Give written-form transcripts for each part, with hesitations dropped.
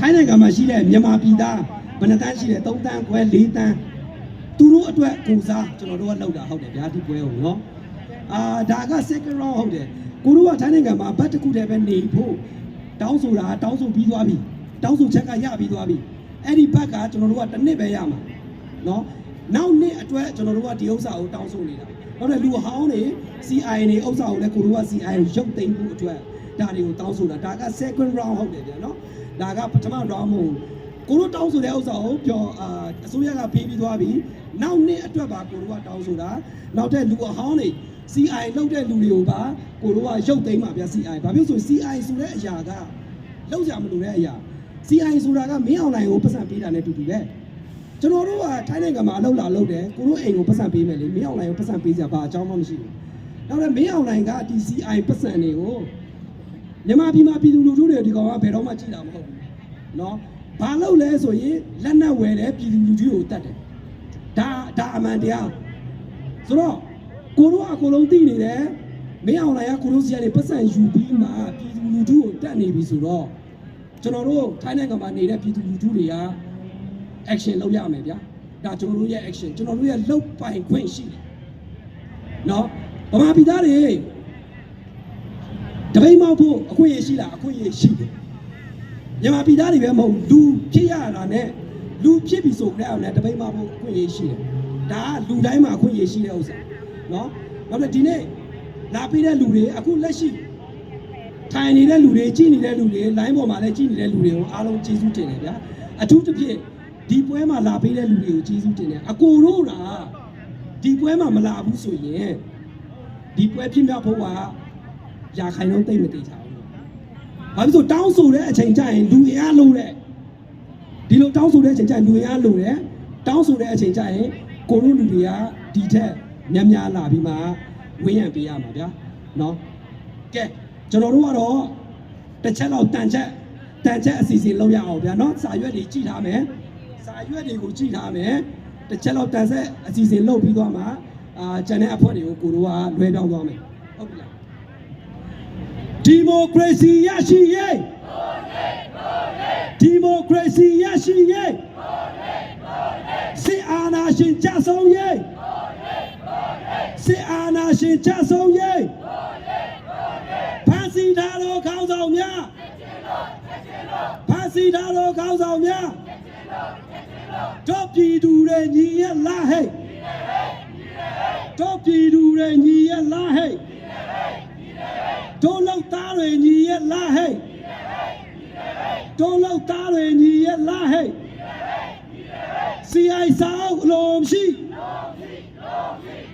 ထိုင်းနိုင်ငံမှာရှိတဲ့မြန်မာပြည်သားဘယ်နှတန်းရှိလဲ3တန်းခွဲ4တန်းသူတို့အတွက်ကိုစားကျွန်တော်တို့ကလောက်တာဟုတ်တယ်ဗျာဒီပွဲကိုနော်ဒါက second round ဟုတ်တယ်ကိုတို့ကထိုင်းနိုင်ငံမှာဘတ်တစ်ခုတည်းပဲနေဖို့တောင်းဆိုတာတောင်းဆိုပြီးသွားပြီတောင်းဆိုချက်ကရပြီးသွားပြီအဲ့ဒီဘက်ကကျွန်တော်တို့ကတစ်နှစ်ပဲရမှာနော်နောက်နှစ်အတွက်ကျွန်တော်တို့ကဒီဥစ္စာကိုတောင်းဆိုနေတာဟုတ်တယ်လူဟောင်းတွေ CI တွေဥစ္စာကိုလည်းကိုတို့က CI ကိုရုပ်သိမ်းဖို့အတွက်ဒါတွေကိုတောင်းဆိုတာဒါက second round ဟုတ်တယ်ဗျာနော်ဒါကပထမ round မဟုတ်ကိုတို့တောင်းဆိုတဲ့ဥစ္စာကိုပြောအစိုးရကပေးပြီးသွားပြီနောက်နှစ်အတွက်ပါကိုတို့ကတောင်းဆိုတာနောက်တဲ့လူအဟောင်းတွေ CI လောက်တဲ့လူတွေကိုပါကိုတို့ကရုပ်သိမ်းပါဗျာ CI ဘာဖြစ်လို့ဆို CI ဆိုတဲ့အရာကလောက်ကြမလို့တဲ့အရာ CI ဆိုတာကမင်းအောင်နိုင်ကိုပတ်စံပေးတာနဲ့တူတူပဲကျွန်တော်တို့ကထိုင်းနိုင်ငံမှာအလုပ်လာလုပ်တယ်ကိုတို့အိမ်ကိုပတ်စံပေးမယ်လေမင်းအောင်နိုင်ကိုပတ်စံပေးကြပါအကြောင်းမှမရှိဘူးနောက်လည်းမင်းအောင်နိုင်ကဒီ CI ပတ်စံတွေကိုမြန်မာပြည်မှာပြည်သူလူထုတွေဒီကောင်ကဘယ်တော့မှကြည့်တာမဟုတ်ဘူးเนาะဘာလုပ်လဲဆိုရင်လက်နက်ဝယ်တယ်ပြည်သူလူထုကိုတတ်တယ်ဒါအမှန်တရားဆိုတော့ကိုတို့အကုန်လုံးသိနေတယ်မင်းအောင်နိုင်ကကိုတို့စီကနေပတ်စံယူပြီးမှပြည်သူလူထုကိုတတ်နေပြီဆိုတော့ကျွန်တော်တို့ထိုင်းနိုင်ငံမှာနေတဲ့ပြည်သူလူထုတွေက action လုပ်ရမယ်ဗျာဒါကျွန်တော်တို့ရဲ့ action ကျွန်တော်တို့ရဲ့လုပ်ပိုင်ခွင့်ရှိတယ်เนาะဗမာပြည်သားတွေတပိတ်မောက်ဖို့အခွင့်အရေးရှိလားအခွင့်အရေးရှိတယ်မြန်မာပြည်သားတွေပဲမဟုတ်လူဖြစ်ရတာနဲ့လူဖြစ်ပြီဆိုကြတဲ့အောင်နဲ့တပိတ်မောက်ဖို့အခွင့်အရေးရှိတယ်ဒါကလူတိုင်းမှာအခွင့်အရေးရှိတဲ့ဥစ္စာเนาะနောက်ပြီးဒီနေ့လာပြီးတဲ့လူတွေအခုလက်ရှိထိုင်နေတဲ့လူတွေကြည်နေတဲ့လူတွေ line ပေါ်မှာလည်းကြည်နေတဲ့လူတွေကိုအားလုံးကျေးဇူးတင်တယ်ဗျာအထူးသဖြင့်ဒီပွဲမှာလာပြီးတဲ့လူတွေကိုကျေးဇူးတင်တယ်အကိုတို့ကဒီပွဲမှာမလာဘူးဆိုရင်ဒီပွဲဖြစ်မြောက်ဖို့ကရာခိုင်နှုန်းသိမ့်မတည်ချအောင်လို့ဘာဖြစ်လို့တောင်းဆိုတဲ့အချိန်ကျရင်လူအင်အားလို့တဲ့ဒီလိုတောင်းဆိုတဲ့အချိန်ကျရင်လူအင်အားလို့တဲ့တောင်းဆိုတဲ့အချိန်ကျရင်ကိုတို့လူတွေကဒီထက်များများလာပြီးမှဝင်းရံပေးရမှာဗျာနော်ကဲကျွန်တော်တို့ကတော့တစ်ချက်လောက်တန်ချက်အစီအစဉ်လုပ်ရအောင်ဗျာနော်စာရွက်တွေကြည့်ထားမယ်စာရွက်တွေကိုကြည့်ထားမယ်တစ်ချက်လောက်တန်ဆက်အစီအစဉ်လုပ်ပြီးသွားမှာကျန်တဲ့အဖွဲ့တွေကိုကိုတို့ကလွှဲပြောင်းသွားမယ်ဟုတ်ပြီလားဒီမိုကရေစီရရှိရေးဒီမိုကရေစီရရှိရေးစစ်အာဏာရှင်ကြဆုံးရေးစစ်အာဏာရှင်ကြဆုံးရေးဖန်စီထားသောခေါင်းဆောင်များဖန်စီထားသောခေါင်းဆောင်များတို့ပြည်သူတွေညီရလားဟဲ့တို့ပြည်သူတွေညီရလားဟဲ့တို့လောက်သားတွေညီရလားဟဲ့တို့လောက်သားတွေညီရလားဟဲ့ CI ဆောက်လုံးရှိ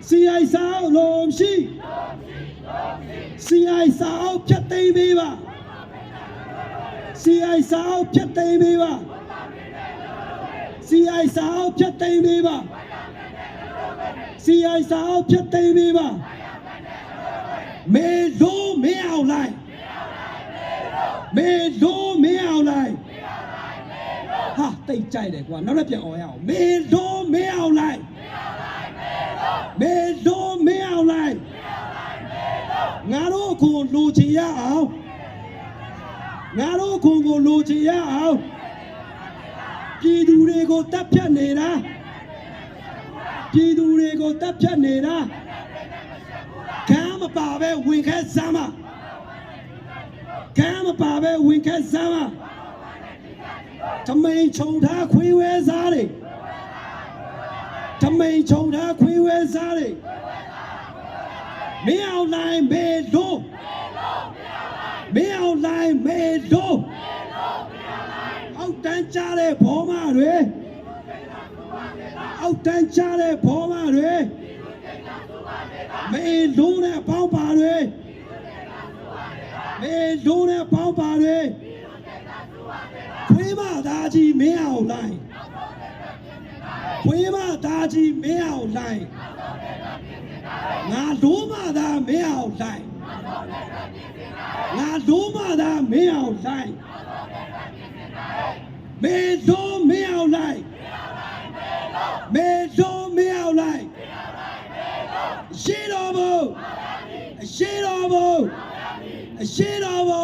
CI ဆောက်လုံးရှိ CI ဆောက်ဖြတ်သိမ်းပေးပါ CI ဆောက်ဖြတ်သိမ်းပေးပါ CI ဆောက်ဖြတ်သိမ်းပေးပါ CI ဆောက်ဖြတ်သိမ်းပေးပါမေလို့မင်းအောင်လိုက်မေလို့မင်းအောင်လိုက်ဟာတိတ်ကြိုက်တယ်ကွာနောက်လည်းပြန်အောင်ရအောင်မေလို့မင်းအောင်လိုက်မေလို့မင်းအောင်လိုက်ငါတို့ကိုလူချင်ရအောင်ငါတို့ကိုလူချင်ရအောင်ပြည်သူတွေကိုတပ်ဖြတ်နေတာပြည်သူတွေကိုတပ်ဖြတ်နေတာကမ်းမပါပဲဝင်ခဲစမ်းမကမ်းမပါပဲဝင်ခဲစမ်းမတမိန်ချုံထားခွေးဝဲစားတွေတမိန်ချုံထားခွေးဝဲစားတွေမင်းအောင်လိုက်မေလို့မင်းအောင်လိုက်မေလို့အောက်တန်းကြတဲ့ဘောမတွေအောက်တန်းကြတဲ့ဘောမတွေမေလို့နဲ့ပေါင်းပါတွေမေလို့နဲ့ပေါင်းပါတွေခွေးမသားကြီးမင်းအောင်လိုက်ခွေးမသားကြီးမင်းအောင်လိုက်ငါလို့မသားမင်းအောင်လိုက်ငါလို့မသားမင်းအောင်လိုက်မေလို့မင်းအောင်လိုက်မေလို့မင်းအောင်လိုက်ရှိတော်ဘုရှိတော်ဘုရှိတော်ဘု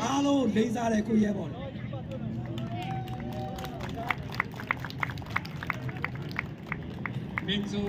အားလုံးလေးစားတဲ့ကိုရဲပေါ့ Mingzu